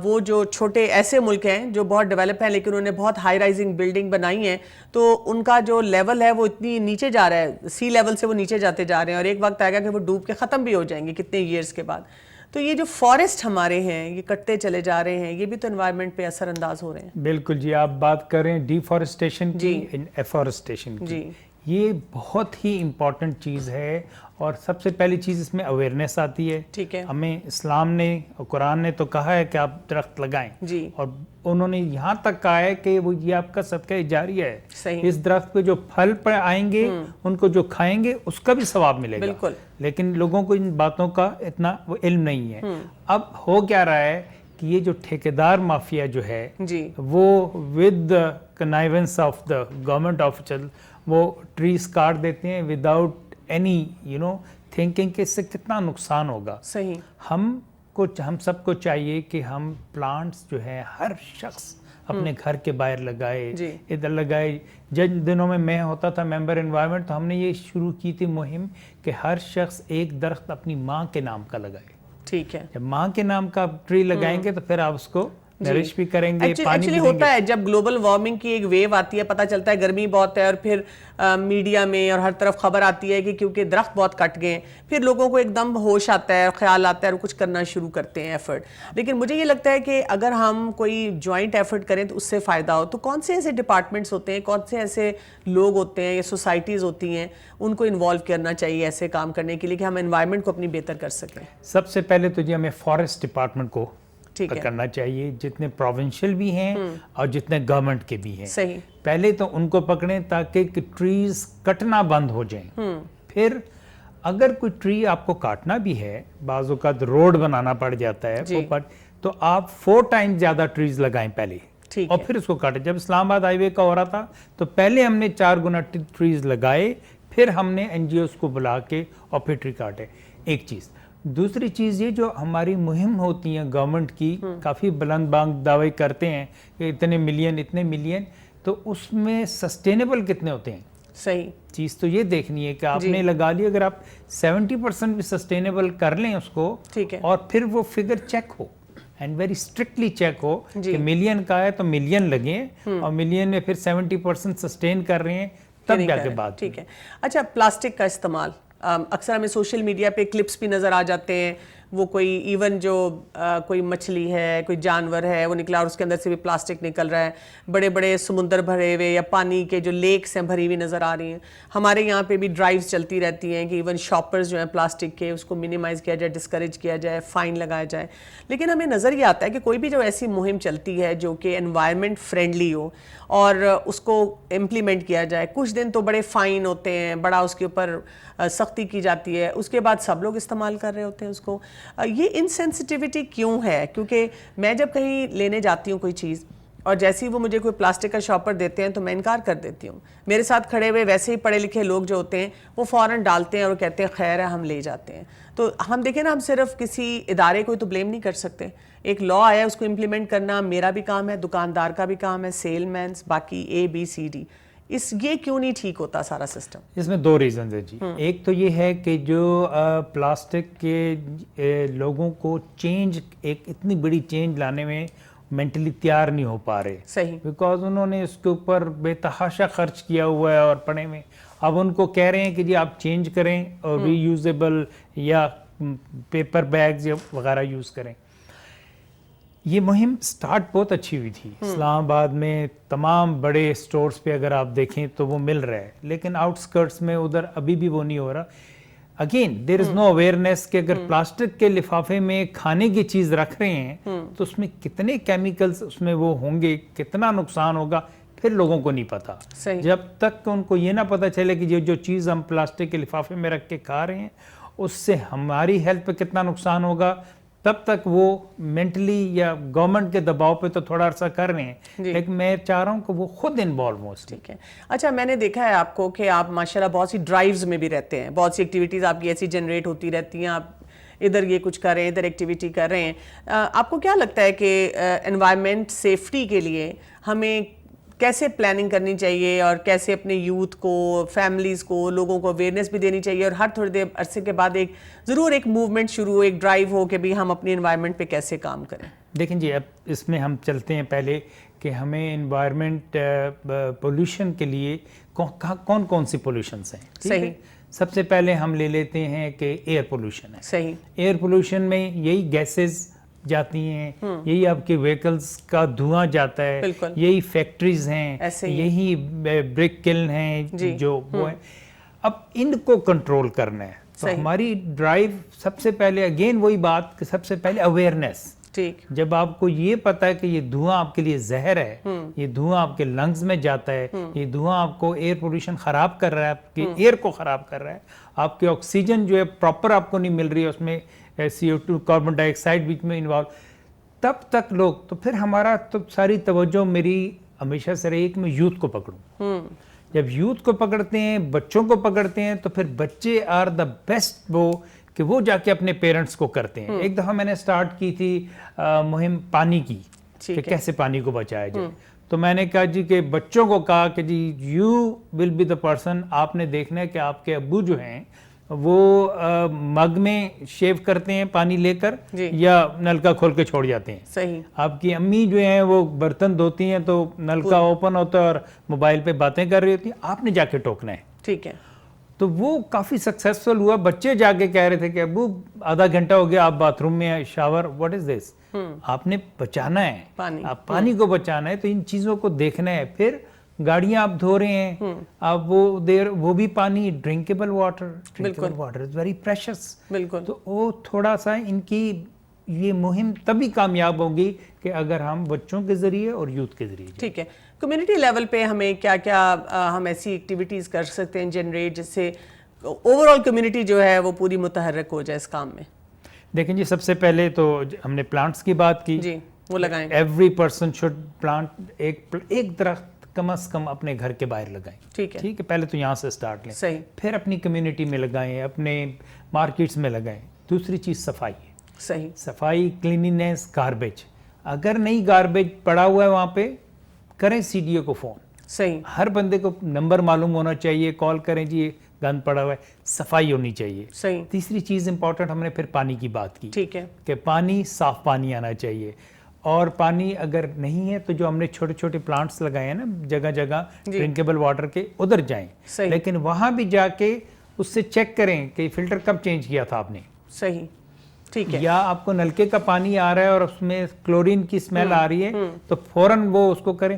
وہ جو چھوٹے ایسے ملک ہیں جو بہت ڈیولپ ہیں لیکن انہوں نے بہت ہائی رائزنگ بلڈنگ بنائی ہیں، تو ان کا جو لیول ہے وہ اتنی نیچے جا رہا ہے، سی لیول سے وہ نیچے جاتے جا رہے ہیں، اور ایک وقت آئے گا کہ وہ ڈوب کے ختم بھی ہو جائیں گے کتنے ایئرز کے بعد. تو یہ جو فارسٹ ہمارے ہیں یہ کٹتے چلے جا رہے ہیں، یہ بھی تو انوائرمنٹ پہ اثر انداز ہو رہے ہیں. بالکل جی. آپ بات کر رہے ہیں ڈیفارسٹیشن کی، ایفارسٹیشن کی. یہ بہت ہی امپورٹنٹ چیز ہے، اور سب سے پہلی چیز اس میں اویئرنیس آتی ہے. ٹھیک ہے. ہمیں اسلام نے اور قرآن نے تو کہا ہے کہ آپ درخت لگائیں، اور انہوں نے یہاں تک کہا ہے کہ وہ یہ آپ کا صدقہ جاریہ ہے. اس درخت پہ جو پھل پہ آئیں گے ان کو جو کھائیں گے اس کا بھی ثواب ملے گا. بالکل. لیکن لوگوں کو ان باتوں کا اتنا وہ علم نہیں ہے. اب ہو کیا رہا ہے کہ یہ جو ٹھیکیدار مافیا جو ہے وہ with connivance of the government officer وہ ٹریز کاٹ دیتے ہیں وداؤٹ اینی تھنکنگ کہ اس سے کتنا نقصان ہوگا. صحیح. ہم سب کو چاہیے کہ ہم پلانٹس جو ہے ہر شخص اپنے گھر کے باہر لگائے، ادھر لگائے. جن دنوں میں ہوتا تھا ممبر انوائرمنٹ تو ہم نے یہ شروع کی تھی مہم کہ ہر شخص ایک درخت اپنی ماں کے نام کا لگائے. ٹھیک ہے. جب ماں کے نام کا ٹری لگائیں گے تو پھر آپ اس کو نرش بھی کریں گے، پانی بھی دیں گے. ہوتا ہے جب گلوبل وارمنگ کی ایک ویو آتی ہے، پتہ چلتا ہے گرمی بہت ہے، اور پھر میڈیا میں اور ہر طرف خبر آتی ہے کہ کیونکہ درخت بہت کٹ گئے، پھر لوگوں کو ایک دم ہوش آتا ہے، خیال آتا ہے اور کچھ کرنا شروع کرتے ہیں ایفرٹ. لیکن مجھے یہ لگتا ہے کہ اگر ہم کوئی جوائنٹ ایفرٹ کریں تو اس سے فائدہ ہو. تو کون سے ایسے ڈپارٹمنٹس ہوتے ہیں، کون سے ایسے لوگ ہوتے ہیں یا سوسائٹیز ہوتی ہیں ان کو انوالو کرنا چاہیے ایسے کام کرنے کے لیے کہ ہم انوائرمنٹ کو اپنی بہتر کر سکیں؟ سب سے پہلے تو جی ہمیں فارسٹ ڈپارٹمنٹ کو ٹھیک ہے. کرنا چاہیے, جتنے پروونشل بھی ہیں اور جتنے گورنمنٹ کے بھی ہیں. صحیح. پہلے تو ان کو پکڑیں تاکہ ٹریز کٹنا بند ہو جائیں. پھر اگر کوئی ٹری آپ کو کاٹنا بھی ہے, بعض اوقات روڈ بنانا پڑ جاتا ہے, تو آپ 4 ٹائم زیادہ ٹریز لگائیں پہلے اور پھر اس کو کاٹیں. جب اسلام آباد ہائی وے کا ہو رہا تھا تو پہلے ہم نے 4 گنا ٹریز لگائے, پھر ہم نے این جی اوز کو بلا کے اور پھر ٹری کاٹے. ایک چیز. دوسری چیز یہ جو ہماری مہم ہوتی ہیں گورنمنٹ کی, کافی بلند بانگ دعوے کرتے ہیں کہ اتنے ملین, تو اس میں سسٹینیبل کتنے ہوتے ہیں؟ صحیح چیز تو یہ دیکھنی ہے کہ آپ نے لگا لی, اگر آپ 70% بھی سسٹینیبل کر لیں اس کو, اور پھر وہ فگر چیک ہو اینڈ ویری اسٹرکٹلی چیک ہو کہ ملین کا ہے تو ملین لگیں, اور ملین میں پھر 70% سسٹین کر رہے ہیں, تب جا کے بات. ٹھیک ہے. اچھا, پلاسٹک کا استعمال اکثر ہمیں سوشل میڈیا پہ کلپس بھی نظر آ جاتے ہیں, وہ کوئی ایون جو کوئی مچھلی ہے, کوئی جانور ہے, وہ نکلا اور اس کے اندر سے بھی پلاسٹک نکل رہا ہے, بڑے بڑے سمندر بھرے ہوئے یا پانی کے جو لیکس ہیں بھری ہوئی نظر آ رہی ہیں. ہمارے یہاں پہ بھی ڈرائیوز چلتی رہتی ہیں کہ ایون شاپرز جو ہیں پلاسٹک کے, اس کو منیمائز کیا جائے, ڈسکریج کیا جائے, فائن لگایا جائے. لیکن ہمیں نظر یہ آتا ہے کہ کوئی بھی جو ایسی مہم چلتی ہے جو کہ انوائرمنٹ فرینڈلی ہو اور اس کو امپلیمنٹ کیا جائے, کچھ دن تو بڑے فائن ہوتے ہیں, بڑا اس کے اوپر سختی کی جاتی ہے, اس کے بعد سب لوگ استعمال کر رہے ہوتے ہیں اس کو. یہ انسینسٹیوٹی کیوں ہے؟ کیونکہ میں جب کہیں لینے جاتی ہوں کوئی چیز, اور جیسے ہی وہ مجھے کوئی پلاسٹک کا شاپر دیتے ہیں تو میں انکار کر دیتی ہوں. میرے ساتھ کھڑے ہوئے ویسے ہی پڑھے لکھے لوگ جو ہوتے ہیں وہ فوراً ڈالتے ہیں اور کہتے ہیں خیر ہے, ہم لے جاتے ہیں. تو ہم دیکھیں نا, ہم صرف کسی ادارے کو تو بلیم نہیں کر سکتے. ایک لا آیا, اس کو امپلیمنٹ کرنا میرا بھی کام ہے, دکاندار کا بھی کام ہے, سیل مینس, باقی ABCD. یہ کیوں نہیں ٹھیک ہوتا سارا سسٹم؟ اس میں 2 ریزنز ہیں جی. ایک تو یہ ہے کہ جو پلاسٹک کے لوگوں کو چینج, ایک اتنی بڑی چینج لانے میں مینٹلی تیار نہیں ہو پا رہے. صحیح. بیکاز انہوں نے اس کے اوپر بے تحاشا خرچ کیا ہوا ہے اور پڑے میں. اب ان کو کہہ رہے ہیں کہ جی آپ چینج کریں اور ری یوزیبل یا پیپر بیگز یا وغیرہ یوز کریں. یہ مہم سٹارٹ بہت اچھی ہوئی تھی. اسلام آباد میں تمام بڑے سٹورز پہ اگر آپ دیکھیں تو وہ مل رہا ہے, لیکن آؤٹ سکرٹس میں ادھر ابھی بھی وہ نہیں ہو رہا. Again there is know awareness کہ اگر پلاسٹک کے لفافے میں کھانے کی چیز رکھ رہے ہیں تو اس میں کتنے کیمیکلز اس میں وہ ہوں گے, کتنا نقصان ہوگا, پھر لوگوں کو نہیں پتا. جب تک ان کو یہ نہ پتا چلے کہ جو چیز ہم پلاسٹک کے لفافے میں رکھ کے کھا رہے ہیں اس سے ہماری ہیلتھ پہ کتنا نقصان ہوگا, تب تک وہ مینٹلی یا گورنمنٹ کے دباؤ پہ تو تھوڑا عرصہ کر رہے ہیں, لیکن میں چاہ رہا ہوں کہ وہ خود انوالو ہوں. ٹھیک ہے. اچھا, میں نے دیکھا ہے آپ کو کہ آپ ماشاءاللہ بہت سی ڈرائیوز میں بھی رہتے ہیں, بہت سی ایکٹیویٹیز آپ کی ایسی جنریٹ ہوتی رہتی ہیں, آپ ادھر یہ کچھ کر رہے ہیں, ادھر ایکٹیویٹی کر رہے ہیں. آپ کو کیا لگتا ہے کہ انوائرمنٹ سیفٹی کے لیے ہمیں کیسے پلاننگ کرنی چاہیے, اور کیسے اپنے یوتھ کو, فیملیز کو, لوگوں کو اویئرنیس بھی دینی چاہیے, اور ہر تھوڑی دیر عرصے کے بعد ضرور ایک موومنٹ شروع ہو, ایک ڈرائیو ہو کہ بھی ہم اپنی انوائرمنٹ پہ کیسے کام کریں؟ دیکھیں جی, اب اس میں ہم چلتے ہیں پہلے کہ ہمیں انوائرمنٹ پولوشن کے لیے کون کون سی پولوشنز ہیں. صحیح. سب سے پہلے ہم لے لیتے ہیں کہ ایئر پولوشن ہے. صحیح. ایئر پولوشن میں یہی گیسز جاتی ہیں, یہی آپ کے وہیکلز کا دھواں جاتا ہے, یہی فیکٹریز ہیں, یہی برک کلن ہیں جو وہ ہیں. اب ان کو کنٹرول کرنا ہے تو ہماری ڈرائیو سب سے پہلے اگین وہی بات کہ سب سے پہلے اویئرنیس. ٹھیک. جب آپ کو یہ پتا ہے کہ یہ دھواں آپ کے لیے زہر ہے, یہ دھواں آپ کے لنگز میں جاتا ہے, یہ دھواں آپ کو ایئر پولوشن خراب کر رہا ہے, آپ کے ایئر کو خراب کر رہا ہے, آپ کے آکسیجن جو ہے پراپر آپ کو نہیں مل رہی ہے, اس میں CO2 کاربن ڈائی آکسائڈ بیچ میں انوالو, تب تک لوگ تو پھر ہمارا تو ساری توجہ میری ہمیشہ سے رہی کہ میں یوتھ کو پکڑوں. جب یوتھ کو پکڑتے ہیں, بچوں کو پکڑتے ہیں, تو پھر بچے آر دا بیسٹ وہ کہ وہ جا کے اپنے پیرنٹس کو کرتے ہیں. ایک دفعہ میں نے سٹارٹ کی تھی مہم پانی کی کہ کیسے پانی کو بچایا جائے, تو میں نے کہا جی کہ بچوں کو کہا کہ جی you will be the person, آپ نے دیکھنا ہے کہ آپ کے ابو جو ہیں وہ مگ میں شیو کرتے ہیں پانی لے کر یا نلکا کھول کے چھوڑ جاتے ہیں. صحیح. آپ کی امی جو ہیں وہ برتن دھوتی ہیں تو نلکا اوپن ہوتا ہے اور موبائل پہ باتیں کر رہی ہوتی ہیں, آپ نے جا کے ٹوکنا ہے. ٹھیک ہے. تو وہ کافی سکسیسفل ہوا. بچے جا کے کہہ رہے تھے کہ ابو آدھا گھنٹہ ہو گیا آپ باتھ روم میں, شاور, واٹ از دس, آپ نے بچانا ہے, آپ پانی کو بچانا ہے. تو ان چیزوں کو دیکھنا ہے. پھر گاڑیاں آپ دھو رہے ہیں, آپ وہ بھی پانی, ڈرنکیبل واٹر از ویری پریشس. بالکل. تو وہ تھوڑا سا ان کی یہ مہم تبھی کامیاب ہوگی کہ اگر ہم بچوں کے ذریعے اور یوتھ کے ذریعے. ٹھیک ہے, کمیونٹی لیول پہ ہمیں کیا کیا ہم ایسی ایکٹیویٹیز کر سکتے ہیں جنریٹ جس سے اوور آل کمیونٹی جو ہے وہ پوری متحرک ہو جائے اس کام میں؟ دیکھیں جی, سب سے پہلے تو ہم نے پلانٹس کی بات کی. جی, وہ لگائیں. ایوری پرسن شوڈ پلانٹ ایک درخت کم از کم اپنے گھر کے باہر لگائیں. ٹھیک ہے, پہلے تو یہاں سے سٹارٹ لیں, صحیح. پھر اپنی کمیونٹی میں لگائیں, اپنے مارکیٹس میں لگائیں. دوسری چیز صفائی ہے. صحیح. صفائی, کلینینس, گاربیج. اگر نہیں گاربیج پڑا ہوا ہے وہاں پہ, کریں سی ڈی او کو فون. صحیح. ہر بندے کو نمبر معلوم ہونا چاہیے, کال کریں جی گند پڑا ہوا ہے, صفائی ہونی چاہیے. صحیح. تیسری چیز امپورٹنٹ, ہم نے پھر پانی کی بات کی. ٹھیک ہے, کہ پانی, صاف پانی آنا چاہیے. اور پانی اگر نہیں ہے تو جو ہم نے چھوٹے چھوٹے پلانٹس لگائے ہیں نا جگہ جگہ ڈرنکیبل واٹر کے, ادھر جائیں. لیکن وہاں بھی جا کے اس سے چیک کریں کہ فلٹر کب چینج کیا تھا آپ نے. صحیح. ٹھیک ہے. یا آپ کو نلکے کا پانی آ رہا ہے اور اس میں کلورین کی اسمیل آ رہی ہے تو فوراً وہ اس کو کریں.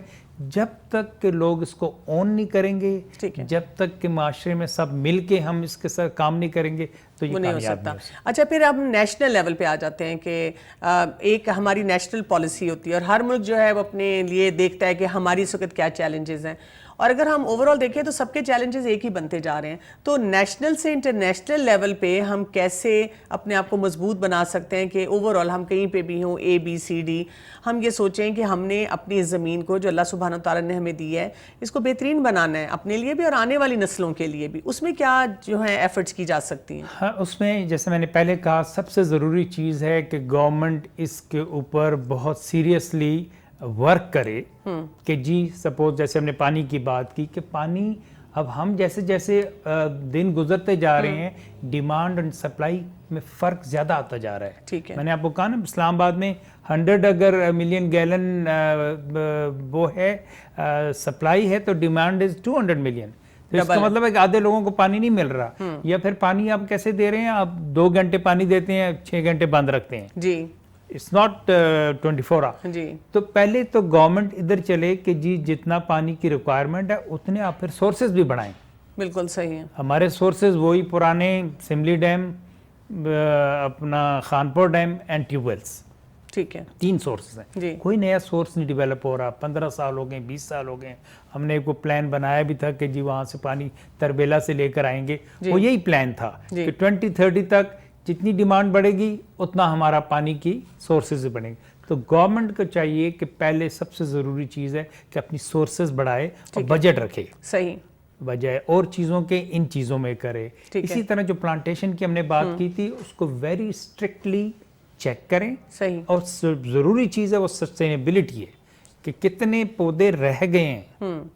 جب تک کہ لوگ اس کو اون نہیں کریں گے, جب تک کہ معاشرے میں سب مل کے ہم اس کے ساتھ کام نہیں کریں گے تو یہ نہیں ہو کامیاب سکتا. نہیں ہو سکتا. اچھا, پھر ہم نیشنل لیول پہ آ جاتے ہیں کہ ایک ہماری نیشنل پالیسی ہوتی ہے اور ہر ملک جو ہے وہ اپنے لیے دیکھتا ہے کہ ہماری اس وقت کیا چیلنجز ہیں, اور اگر ہم اوور آل دیکھیں تو سب کے چیلنجز ایک ہی بنتے جا رہے ہیں. تو نیشنل سے انٹرنیشنل لیول پہ ہم کیسے اپنے آپ کو مضبوط بنا سکتے ہیں کہ اوور آل ہم کہیں پہ بھی ہوں, اے بی سی ڈی, ہم یہ سوچیں کہ ہم نے اپنی زمین کو جو اللہ سبحانہ تعالیٰ نے ہمیں دی ہے اس کو بہترین بنانا ہے اپنے لیے بھی اور آنے والی نسلوں کے لیے بھی. اس میں کیا جو ہے ایفرٹس کی جا سکتی ہیں؟ ہاں, اس میں جیسے میں نے پہلے کہا, سب سے ضروری چیز ہے کہ گورنمنٹ اس کے اوپر بہت سیریسلی ورک کرے کہ جی سپوز جیسے ہم نے پانی کی بات کی کہ پانی اب ہم جیسے جیسے دن گزرتے جا رہے ہیں ڈیمانڈ اینڈ سپلائی میں فرق زیادہ آتا جا رہا ہے. ٹھیک ہے. میں نے آپ کو کہا نا, اسلام آباد میں 100 اگر ملین گیلن وہ ہے سپلائی ہے تو ڈیمانڈ از 200 ملین. تو اس کا مطلب ہے کہ آدھے لوگوں کو پانی نہیں مل رہا. یا پھر پانی آپ کیسے دے رہے ہیں, آپ 2 گھنٹے پانی دیتے ہیں, 6 گھنٹے بند رکھتے ہیں. جی, اٹس ناٹ 24 آور. جی. تو پہلے تو گورنمنٹ ادھر چلے کہ جی جتنا پانی کی ریکوائرمنٹ ہے اتنے آپ پھر سورسز بھی بڑھائیں. بالکل صحیح ہے. ہمارے سورسز وہی پرانے سملی ڈیم, اپنا Khanpur dam and tube wells. ٹھیک ہے. 3 سورسز ہیں. جی. کوئی نیا سورس نہیں ڈیولپ ہو رہا. 15 سال ہو گئے, 20 سال ہو گئے. ہم نے کوئی پلان بنایا بھی تھا کہ جی وہاں سے پانی تربیلا سے لے کر آئیں گے. وہ یہی پلان تھا کہ 2030 تک جتنی ڈیمانڈ بڑھے گی اتنا ہمارا پانی کی سورسز بڑھیں گے. تو گورنمنٹ کو چاہیے کہ پہلے سب سے ضروری چیز ہے کہ اپنی سورسز بڑھائے اور بجٹ رکھے. صحیح. بجائے اور چیزوں کے ان چیزوں میں کرے. اسی طرح جو پلانٹیشن کی ہم نے بات کی تھی اس کو ویری اسٹرکٹلی چیک کریں. صحیح. اور ضروری چیز ہے وہ سسٹینیبلٹی ہے کہ کتنے پودے رہ گئے ہیں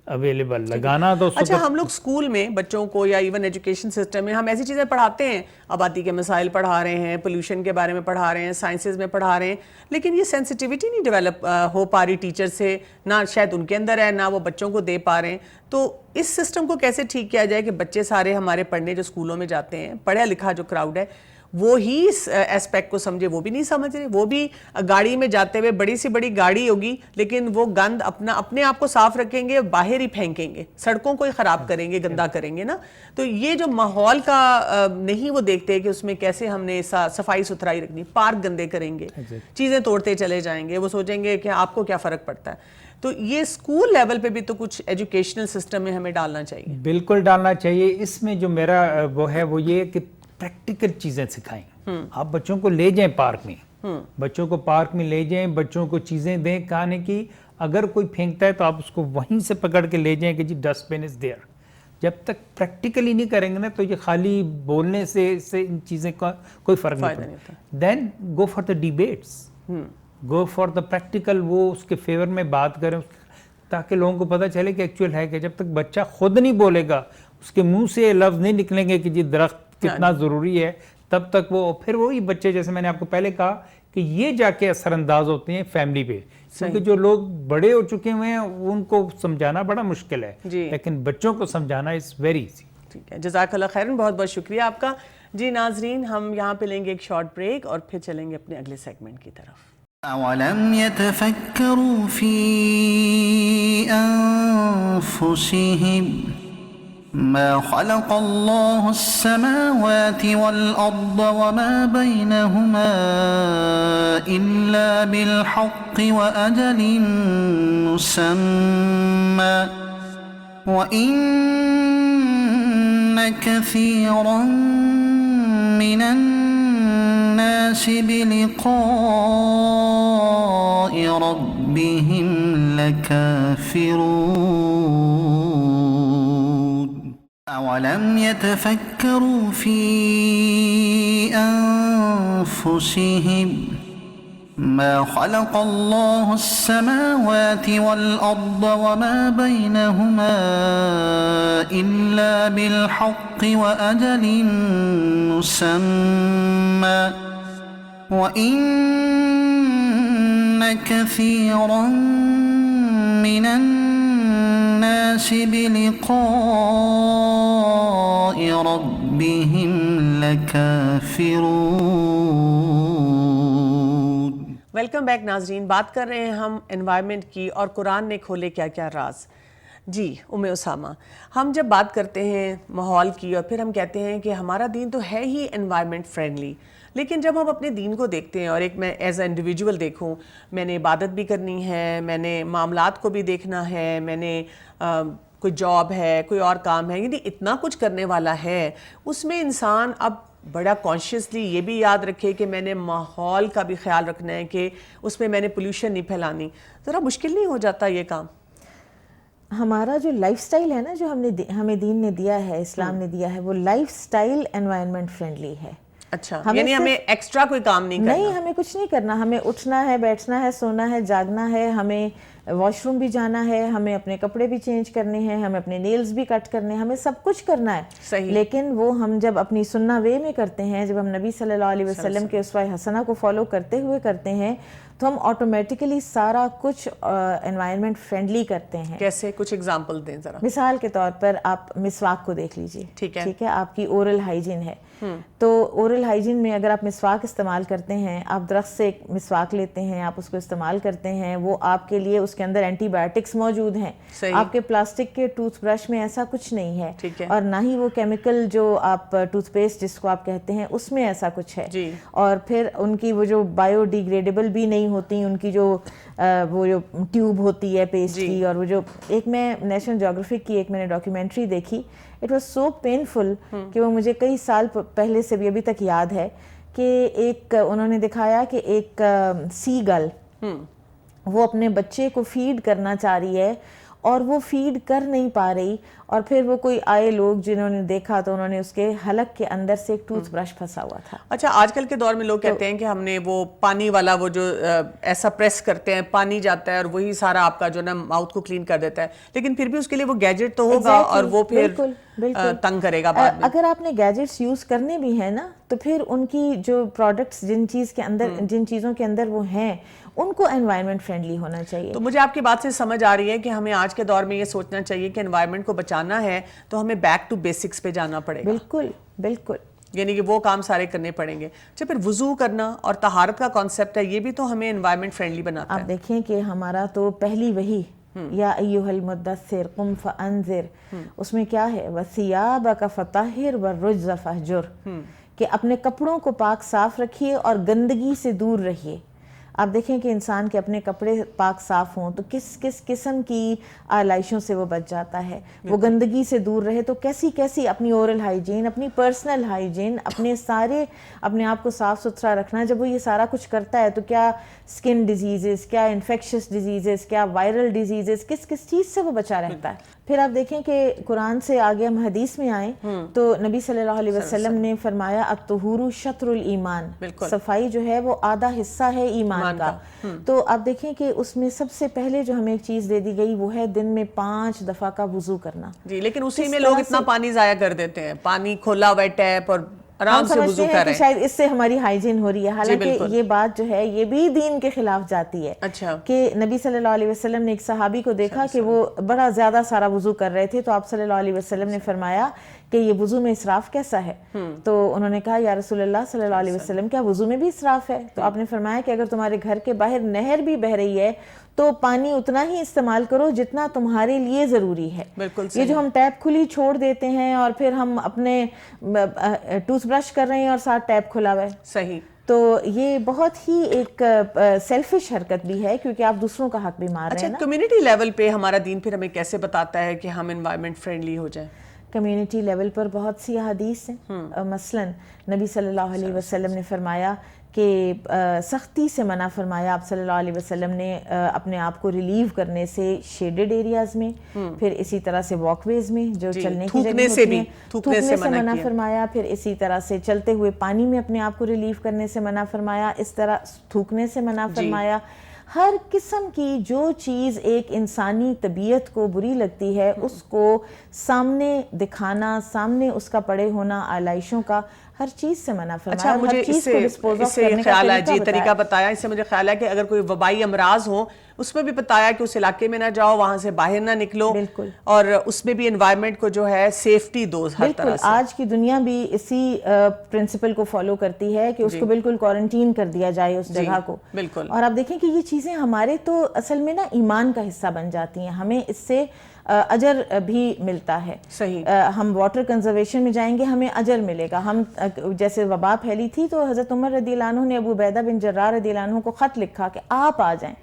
اویلیبل لگانا. تو اچھا, ہم لوگ اسکول میں بچوں کو یا ایون ایجوکیشن سسٹم میں ہم ایسی چیزیں پڑھاتے ہیں, آبادی کے مسائل پڑھا رہے ہیں, پولوشن کے بارے میں پڑھا رہے ہیں, سائنسز میں پڑھا رہے ہیں, لیکن یہ سینسٹیوٹی نہیں ڈیولپ ہو پا رہی ٹیچر سے, نہ شاید ان کے اندر ہے نہ وہ بچوں کو دے پا رہے ہیں. تو اس سسٹم کو کیسے ٹھیک کیا جائے کہ بچے سارے ہمارے پڑھنے جو اسکولوں میں جاتے ہیں, پڑھا لکھا جو کراؤڈ ہے وہ ہی اس ایسپیکٹ کو سمجھے, وہ بھی نہیں سمجھ رہے. وہ بھی گاڑی میں جاتے ہوئے بڑی سی بڑی گاڑی ہوگی لیکن وہ گند اپنے آپ کو صاف رکھیں گے, باہر ہی پھینکیں گے, سڑکوں کو ہی خراب کریں گے, گندا کریں گے نا. تو یہ جو ماحول کا نہیں وہ دیکھتے کہ اس میں کیسے ہم نے صفائی ستھرائی رکھنی, پارک گندے کریں گے, چیزیں توڑتے چلے جائیں گے, وہ سوچیں گے کہ آپ کو کیا فرق پڑتا ہے. تو یہ اسکول لیول پہ بھی تو کچھ ایجوکیشنل سسٹم میں ہمیں ڈالنا چاہیے. بالکل ڈالنا چاہیے. اس میں جو میرا وہ ہے وہ یہ کہ پریکٹیکل چیزیں سکھائیں. آپ بچوں کو لے جائیں پارک میں, بچوں کو پارک میں لے جائیں, بچوں کو چیزیں دیں کھانے کی. اگر کوئی پھینکتا ہے تو آپ اس کو وہیں سے پکڑ کے لے جائیں کہ جی ڈسٹ بن از دیئر. جب تک پریکٹیکلی نہیں کریں گے نا تو یہ خالی بولنے سے ان چیزیں کا کوئی فرق نہیں پڑتا. Then go for the debates, go for the practical, وہ اس کے فیور میں بات کریں تاکہ لوگوں کو پتہ چلے کہ ایکچوئل ہے کہ جب تک بچہ خود نہیں بولے گا, اس کے منہ سے لفظ نہیں نکلیں گے کہ جی درخت کتنا ضروری ہے, تب تک وہ پھر وہی بچے جیسے میں نے آپ کو پہلے کہا کہ یہ جا کے اثر انداز ہوتے ہیں فیملی پہ. کیونکہ جو لوگ بڑے ہو چکے ہوئے ہیں ان کو سمجھانا بڑا مشکل ہے, لیکن بچوں کو سمجھانا از ویری ایزی. ٹھیک ہے, جزاک اللہ خیرن, بہت بہت شکریہ آپ کا. جی ناظرین, ہم یہاں پہ لیں گے ایک شارٹ بریک اور پھر چلیں گے اپنے اگلے سیگمنٹ کی طرف. أولم يتفكروا في أنفسهم ما خلق الله السماوات والأرض وما بينهما إلا بالحق وأجل مسمى وإن كثيرا من الناس بلقاء ربهم لكافرون أولم يتفكروا في أنفسهم ما خلق الله السماوات والأرض وما بينهما إلا بالحق وأجل مسمى وإن كثيرا من الناس بلقاء ربهم لكافرون. ویلکم بیک ناظرین. بات کر رہے ہیں ہم انوائرمنٹ کی اور قرآن نے کھولے کیا کیا راز. جی اسامہ، ہم جب بات کرتے ہیں ماحول کی اور پھر ہم کہتے ہیں کہ ہمارا دین تو ہے ہی انوائرمنٹ فرینڈلی، لیکن جب ہم اپنے دین کو دیکھتے ہیں اور ایک میں ایز اے انڈیویجول دیکھوں، میں نے عبادت بھی کرنی ہے، میں نے معاملات کو بھی دیکھنا ہے، میں نے کوئی جاب ہے، کوئی اور کام ہے، یعنی اتنا کچھ کرنے والا ہے، اس میں انسان اب بڑا کانشیسلی یہ بھی یاد رکھے کہ میں نے ماحول کا بھی خیال رکھنا ہے کہ اس میں نے پولیوشن نہیں پھیلانی. ذرا مشکل نہیں ہو جاتا یہ کام؟ ہمارا جو لائف سٹائل ہے نا، جو ہمیں دین نے دیا ہے، اسلام نے دیا ہے، وہ لائف سٹائل انوائرمنٹ فرینڈلی ہے. اچھا، یعنی ہمیں ایکسٹرا کوئی کام نہیں کرنا؟ نہیں، ہمیں کچھ نہیں کرنا. ہمیں اٹھنا ہے، بیٹھنا ہے، سونا ہے، جاگنا ہے، ہمیں واش روم بھی جانا ہے، ہمیں اپنے کپڑے بھی چینج کرنے ہیں، ہمیں اپنے نیلز بھی کٹ کرنے ہیں، ہمیں سب کچھ کرنا ہے. صحیح. لیکن وہ ہم جب اپنی سنہ وے میں کرتے ہیں، جب ہم نبی صلی اللہ علیہ وسلم کے اسوہ حسنہ کو فالو کرتے ہوئے کرتے ہیں، تو ہم آٹومیٹیکلی سارا کچھ انوائرمنٹ فرینڈلی کرتے ہیں. کیسے؟ کچھ ایگزامپل دیں ذرا. مثال کے طور پر آپ مسواک کو دیکھ لیجئے. ٹھیک ہے، آپ کی اورل ہائیجین ہے، تو اورل ہائیجین میں اگر آپ مسواک استعمال کرتے ہیں، آپ درخت سے ایک مسواک لیتے ہیں، آپ اس کو استعمال کرتے ہیں، وہ آپ کے لیے اس کے اندر اینٹی بایوٹکس موجود ہیں. آپ کے پلاسٹک کے ٹوتھ برش میں ایسا کچھ نہیں ہے، اور نہ ہی وہ کیمیکل جو آپ ٹوتھ پیسٹ جس کو آپ کہتے ہیں اس میں ایسا کچھ ہے. اور پھر ان کی وہ جو بایو ڈیگریڈیبل بھی نہیں ہوتی، ان کی جو وہ جو ٹیوب ہوتی ہے پیسٹ کی، اور وہ جو ایک میں نیشنل جیوگرافک کی ایک میں نے ڈاکیومنٹری دیکھی، اٹ واز سو پینفل کہ وہ مجھے کئی سال پہلے سے بھی ابھی تک یاد ہے، کہ ایک انہوں نے دکھایا کہ ایک سی گل وہ اپنے بچے کو فیڈ کرنا چاہ رہی ہے اور وہ فیڈ کر نہیں پا رہی، اور پھر وہ کوئی آئے لوگ جنہوں نے دیکھا تو انہوں نے اس کے حلق کے اندر سے ایک ٹوتھ برش پھنسا ہوا تھا. اچھا، آج کل کے دور میں لوگ کہتے ہیں کہ ہم نے وہ پانی والا وہ جو ایسا پریس کرتے ہیں، پانی جاتا ہے اور وہی سارا آپ کا جو نا ماؤتھ کو کلین کر دیتا ہے، لیکن پھر بھی اس کے لیے وہ گیجٹ تو ہوگا اور وہ پھر تنگ کرے گا بعد میں. اگر آپ نے گیجٹس یوز کرنے بھی ہیں نا، تو پھر ان کی جو پروڈکٹس جن چیزوں کے اندر وہ ہیں، ان کو انوائرمنٹ فرینڈلی ہونا چاہیے. تو مجھے آپ کی بات سے سمجھ آ رہی ہے کہ ہمیں آج کے دور میں یہ سوچنا چاہیے کہ انوائرمنٹ کو بچانا ہے تو ہمیں بیک ٹو بیسکس پہ جانا پڑے گا. بالکل بالکل، یعنی کہ وہ کام سارے کرنے پڑیں گے. اچھا، پھر وضو کرنا اور طہارت کا کانسیپٹ ہے، یہ بھی تو ہمیں انوائرمنٹ فرینڈلی بناتا ہے. آپ دیکھیں کہ ہمارا تو پہلی وحی یا ایھا المدثر قم فانذر، اس میں کیا ہے؟ وثیابک فطہر والرجز فاہجر، کہ اپنے کپڑوں کو پاک صاف رکھیے اور گندگی سے دور رہیے. آپ دیکھیں کہ انسان کے اپنے کپڑے پاک صاف ہوں تو کس کس قسم کی آلائشوں سے وہ بچ جاتا ہے. وہ گندگی سے دور رہے تو کیسی اپنی اورل ہائیجین، اپنی پرسنل ہائیجین، اپنے آپ کو صاف ستھرا رکھنا. جب وہ یہ سارا کچھ کرتا ہے تو کیا سکن ڈیزیزز، کیا انفیکشس ڈیزیزز، کیا وائرل ڈیزیزز، کس چیز سے وہ بچا رہتا ہے. پھر آپ دیکھیں کہ قرآن سے آگے ہم حدیث میں آئیں تو نبی صلی اللہ علیہ وسلم نے فرمایا الطہور شطر الایمان، صفائی جو ہے وہ آدھا حصہ ہے ایمان کا. تو آپ دیکھیں کہ اس میں سب سے پہلے جو ہمیں ایک چیز دے دی گئی وہ ہے دن میں 5 دفعہ کا وضو کرنا. جی، لیکن اسی میں لوگ اتنا پانی ضائع کر دیتے ہیں، پانی کھولا ہوا ہے ٹیپ اور آرام سے وضو کر رہے ہیں، شاید اس سے ہماری ہائیجین ہو رہی ہے. حالانکہ یہ بات جو ہے یہ بھی دین کے خلاف جاتی ہے. اچھا، کہ نبی صلی اللہ علیہ وسلم نے ایک صحابی کو دیکھا کہ وہ بڑا زیادہ سارا وضو کر رہے تھے، تو آپ صلی اللہ علیہ وسلم نے فرمایا کہ یہ وضو میں اسراف کیسا ہے؟ تو انہوں نے کہا یا رسول اللہ صلی اللہ علیہ وسلم، کیا وضو میں بھی اسراف ہے؟ تو آپ نے فرمایا کہ اگر تمہارے گھر کے باہر نہر بھی بہہ رہی ہے تو پانی اتنا ہی استعمال کرو جتنا تمہارے لیے ضروری ہے. بالکل یہ جو ہم ٹیپ کھلی چھوڑ دیتے ہیں اور پھر ہم اپنے ٹوتھ برش کر رہے ہیں اور ساتھ ٹیپ کھلا ہوا ہے, صحیح, تو یہ بہت ہی ایک سیلفش حرکت بھی ہے, کیونکہ آپ دوسروں کا حق بھی مار رہے ہیں نا. کمیونٹی لیول پہ ہمارا دین پھر ہمیں کیسے بتاتا ہے کہ ہم انوائرمنٹ فرینڈلی ہو جائیں؟ کمیونٹی لیول پر بہت سی احادیث ہیں. مثلاً نبی صلی اللہ علیہ وسلم نے فرمایا کہ سختی سے منع فرمایا آپ صلی اللہ علیہ وسلم نے اپنے آپ کو ریلیو کرنے سے شیڈڈ ایریاز میں, پھر اسی طرح سے واک ویز میں جو چلنے کی جگہ ہوتی ہیں تھوکنے سے منع فرمایا, پھر اسی طرح سے چلتے ہوئے پانی میں اپنے آپ کو ریلیو کرنے سے منع فرمایا, اس طرح تھوکنے سے منع فرمایا. ہر قسم کی جو چیز ایک انسانی طبیعت کو بری لگتی ہے اس کو سامنے دکھانا, سامنے اس کا پڑے ہونا آلائشوں کا, ہر چیز سے منع فرمایا. مجھے اس سے خیال ہے, جی طریقہ بتایا, اس سے مجھے خیال ہے کہ اگر کوئی وبائی امراض ہو اس میں بھی بتایا کہ اس علاقے میں نہ جاؤ, وہاں سے باہر نہ نکلو, اور اس میں بھی انوائرمنٹ کو جو ہے سیفٹی دو ہر طرح سے. آج کی دنیا بھی اسی پرنسپل کو فالو کرتی ہے کہ اس کو بالکل کوارنٹین کر دیا جائے اس جگہ کو. بالکل. اور آپ دیکھیں کہ یہ چیزیں ہمارے تو اصل میں نا ایمان کا حصہ بن جاتی ہیں, ہمیں اس سے اجر بھی ملتا ہے. صحیح. ہم واٹر کنزرویشن میں جائیں گے ہمیں اجر ملے گا. ہم جیسے وبا پھیلی تھی تو حضرت عمر رضی اللہ عنہ نے ابو عبیدہ بن جراح رضی اللہ عنہ کو خط لکھا کہ آپ آ جائیں,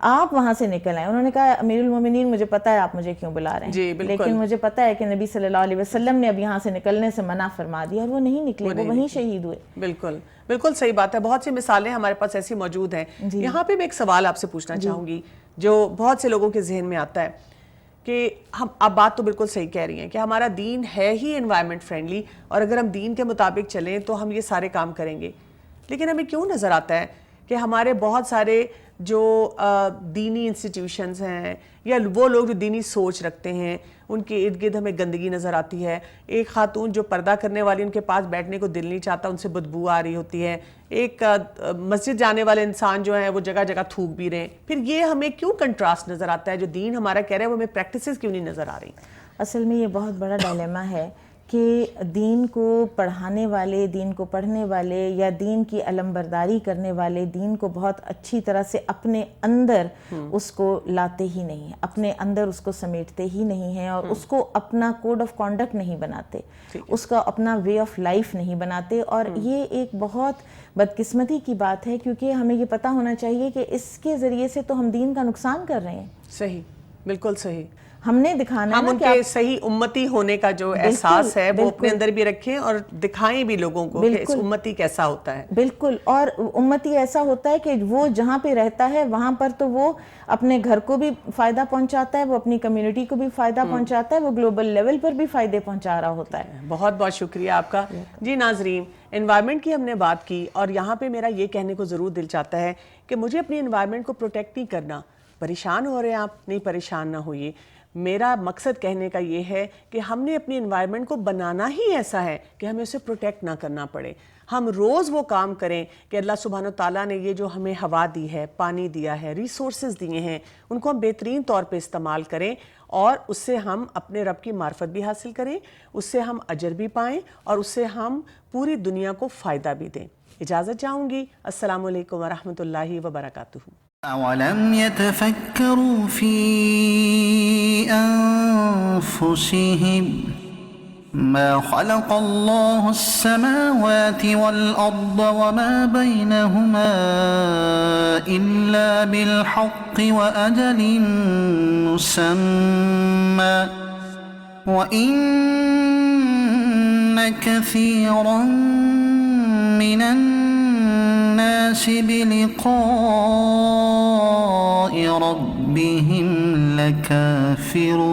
آپ وہاں سے نکل آئیں. انہوں نے کہا امیر المومنین مجھے پتہ ہے آپ مجھے کیوں بلا رہے ہیں, لیکن مجھے پتہ ہے کہ نبی صلی اللہ علیہ وسلم نے اب یہاں سے نکلنے سے منع فرما دیا, اور وہ نہیں نکلے, وہ وہیں شہید ہوئے. بالکل بالکل صحیح بات ہے. بہت سی مثالیں ہمارے پاس ایسی موجود ہیں. یہاں پہ میں ایک سوال آپ سے پوچھنا چاہوں گی جو بہت سے لوگوں کے ذہن میں آتا ہے کہ ہم, آپ بات تو بالکل صحیح کہہ رہی ہیں کہ ہمارا دین ہے ہی انوائرمنٹ فرینڈلی, اور اگر ہم دین کے مطابق چلیں تو ہم یہ سارے کام کریں گے. لیکن ہمیں کیوں نظر آتا ہے کہ ہمارے بہت سارے جو دینی انسٹیٹیوشنز ہیں یا وہ لوگ جو دینی سوچ رکھتے ہیں ان کے ارد گرد ہمیں گندگی نظر آتی ہے. ایک خاتون جو پردہ کرنے والی, ان کے پاس بیٹھنے کو دل نہیں چاہتا, ان سے بدبو آ رہی ہوتی ہے. ایک مسجد جانے والے انسان جو ہیں وہ جگہ جگہ تھوک بھی رہے ہیں. پھر یہ ہمیں کیوں کنٹراسٹ نظر آتا ہے؟ جو دین ہمارا کہہ رہا ہے وہ ہمیں پریکٹسز کیوں نہیں نظر آ رہی؟ اصل میں یہ بہت بڑا ڈائلیما ہے کہ دین کو پڑھانے والے, دین کو پڑھنے والے یا دین کی علم برداری کرنے والے دین کو بہت اچھی طرح سے اپنے اندر اس کو لاتے ہی نہیں ہیں, اپنے اندر اس کو سمیٹتے ہی نہیں ہیں, اور اس کو اپنا کوڈ آف کانڈکٹ نہیں بناتے, اس کا اپنا وے آف لائف نہیں بناتے. اور یہ ایک بہت بدقسمتی کی بات ہے, کیونکہ ہمیں یہ پتہ ہونا چاہیے کہ اس کے ذریعے سے تو ہم دین کا نقصان کر رہے ہیں. صحیح, بالکل صحیح. ہم نے دکھانا ہم ان کے صحیح امتی ہونے کا جو احساس ہے وہ اپنے اندر بھی رکھیں اور دکھائیں بھی لوگوں کو کہ اس امتی کیسا ہوتا ہے. بالکل. اور امتی ایسا ہوتا ہے کہ وہ جہاں پہ رہتا ہے وہاں پر تو وہ اپنے گھر کو بھی فائدہ پہنچاتا ہے, وہ اپنی کمیونٹی کو بھی فائدہ پہنچاتا ہے, وہ گلوبل لیول پر بھی فائدے پہنچا رہا ہوتا ہے. بہت بہت شکریہ آپ کا. جی ناظرین, انوائرمنٹ کی ہم نے بات کی, اور یہاں پہ میرا یہ کہنے کو ضرور دل چاہتا ہے کہ مجھے اپنی انوائرمنٹ کو پروٹیکٹ نہیں کرنا. پریشان ہو رہے ہیں آپ, نہیں پریشان نہ ہوئیے. میرا مقصد کہنے کا یہ ہے کہ ہم نے اپنی انوائرمنٹ کو بنانا ہی ایسا ہے کہ ہمیں اسے پروٹیکٹ نہ کرنا پڑے. ہم روز وہ کام کریں کہ اللہ سبحانہ وتعالیٰ نے یہ جو ہمیں ہوا دی ہے, پانی دیا ہے, ریسورسز دیے ہیں, ان کو ہم بہترین طور پہ استعمال کریں, اور اس سے ہم اپنے رب کی معرفت بھی حاصل کریں, اس سے ہم اجر بھی پائیں, اور اس سے ہم پوری دنیا کو فائدہ بھی دیں. اجازت چاہوں گی. السلام علیکم ورحمۃ اللہ وبرکاتہ. أولم يتفكروا في أنفسهم ما خلق الله السماوات والأرض وما بينهما إلا بالحق وأجل مسمى وإن كثيرا من الناس بلقاء ربهم لكافرون.